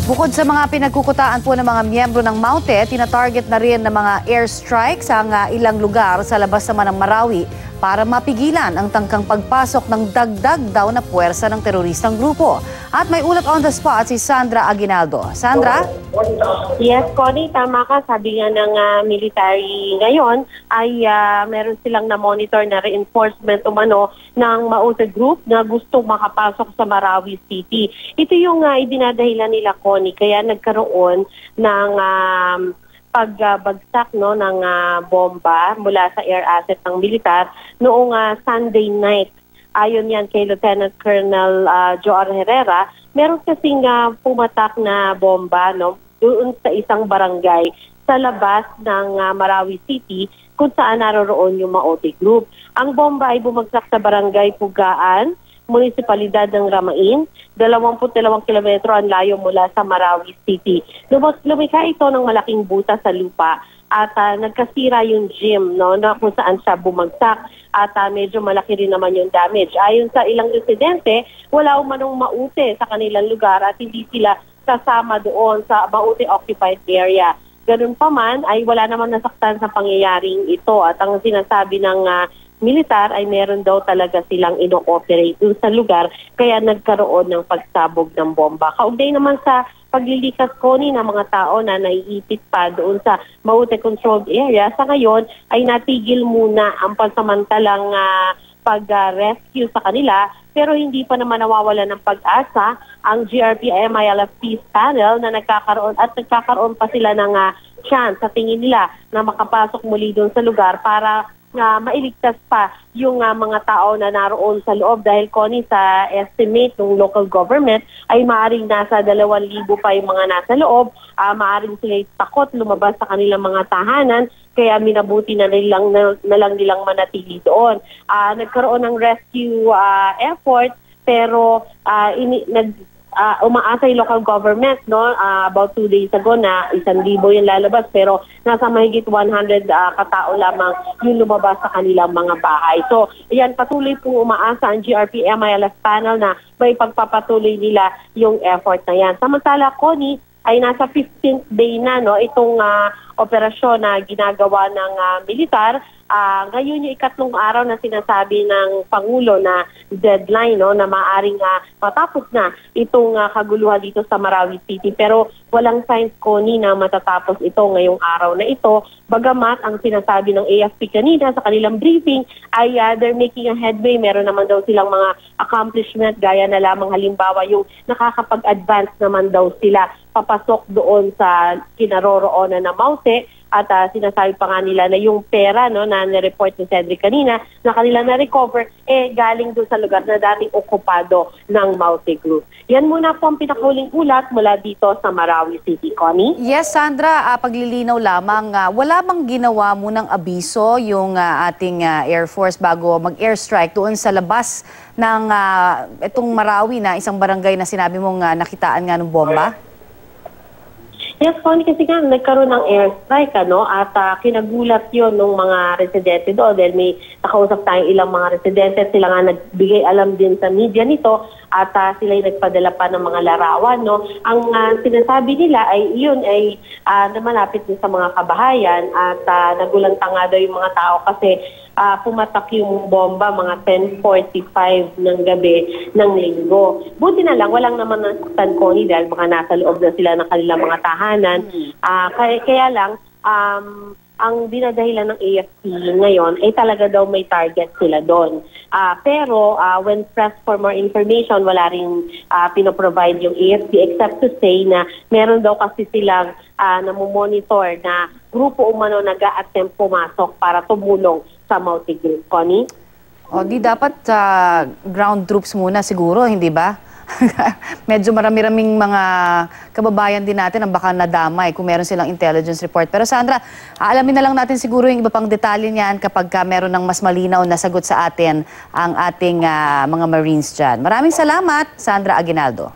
Bukod sa mga pinagkukutaan po ng mga miyembro ng Maute, tina-target na rin ng mga airstrikes ang ilang lugar sa labas naman ng Marawi para mapigilan ang tangkang pagpasok ng dagdag daw na puwersa ng teroristang grupo. At may ulat on the spot si Sandra Aguinaldo. Sandra? Yes, Connie, tama ka. Sabi nga ng military ngayon ay meron silang na-monitor na reinforcement umano ng Maute Group na gusto makapasok sa Marawi City. Ito yung idinadahilan nila, Connie, kaya nagkaroon ng pagbagsak ng bomba mula sa air asset ng militar noong Sunday night. Ayon yan kay Lieutenant Colonel Joar Herrera, meron kasing pumatak na bomba doon sa isang barangay sa labas ng Marawi City kung saan naroroon yung Maute Group. Ang bomba ay bumagsak sa barangay Pugaan, Munisipalidad ng Ramain, 22 kilometro ang layo mula sa Marawi City. Lumika ito ng malaking butas sa lupa at nagkasira yung gym na kung saan siya bumagsak at medyo malaki rin naman yung damage. Ayon sa ilang residente, wala umanong Maute sa kanilang lugar at hindi sila kasama doon sa Maute occupied area. Ganun pa man ay wala naman nasaktan sa pangyayaring ito at ang sinasabi ng militar ay meron daw talaga silang ino-operate dun sa lugar kaya nagkaroon ng pagsabog ng bomba. Kaugnay naman sa paglilikas, Connie, ng mga tao na naiipit pa doon sa Maute controlled area, sa ngayon ay natigil muna ang pansamantalang pag-rescue sa kanila pero hindi pa naman nawawala ng pag-asa ang GRP-MILF Peace Panel na nagkakaroon pa sila ng chance sa tingin nila na makapasok muli doon sa lugar para mailigtas pa yung mga tao na naroon sa loob dahil, Connie, sa estimate ng local government ay maaaring nasa 2,000 pa yung mga nasa loob. Maaaring sila takot lumabas sa kanilang mga tahanan kaya minabuti na lang nilang manatili doon. Nagkaroon ng rescue effort pero umaasa yung local government about 2 days ago na 1,000 yung lalabas pero nasa mahigit 100 katao lamang yung lumabas sa kanilang mga bahay. So, yan, patuloy pong umaasa ang GRP-MILF panel na may pagpapatuloy nila yung effort na yan. Samantala, Connie, ay nasa 15th day na itong operasyon na ginagawa ng militar. Ngayon yung ikatlong araw na sinasabi ng Pangulo na deadline na maaaring matapos na itong kaguluhan dito sa Marawi City. Pero walang signs, Connie, na matatapos ito ngayong araw na ito. Bagamat ang sinasabi ng AFP kanina sa kanilang briefing ay they're making a headway. Meron naman daw silang mga accomplishment gaya na lamang halimbawa yung nakakapag-advance naman daw sila papasok doon sa kinaroroonan na Maute at sinasabi pa nga nila na yung pera na nireport ni Cedric kanina na kanila na-recover galing doon sa lugar na dating okupado ng Maute Group. Yan muna po ang pinakahuling ulat mula dito sa Marawi City, Connie. Yes, Sandra, paglilinaw lamang, wala bang ginawa munang abiso yung ating Air Force bago mag-airstrike doon sa labas ng itong Marawi na isang barangay na sinabi mong nakitaan nga ng bomba? Yes, Connie, kasi nga nagkaroon ng airstrike at kinagulat yon ng mga residente doon dahil may nakausap tayong ilang mga residente, sila nga nagbigay alam din sa media nito at sila ay nagpadala pa ng mga larawan. Ang sinasabi nila ay iyon ay namalapit din sa mga kabahayan at nagulanta nga daw yung mga tao kasi pumatak yung bomba mga 10:45 ng gabi ng linggo. Buti na lang, walang naman nasaktan, Connie, dahil baka nasa loob na sila ng kanilang mga tahanan. Kaya lang, ang dinadahilan ng AFP ngayon ay talaga daw may target sila doon. Pero when pressed for more information, wala rin pinoprovide yung AFP except to say na meron daw kasi silang namomonitor na grupo umano nag-a-attempt pumasok para tumulong sa Maute Group, Connie? O di dapat ground troops muna siguro, hindi ba? Medyo marami-raming mga kababayan din natin ang baka nadamay kung meron silang intelligence report. Pero Sandra, alamin na lang natin siguro yung iba pang detalye niyan kapag meron ng mas malinaw na sagot sa atin ang ating mga Marines dyan. Maraming salamat, Sandra Aguinaldo.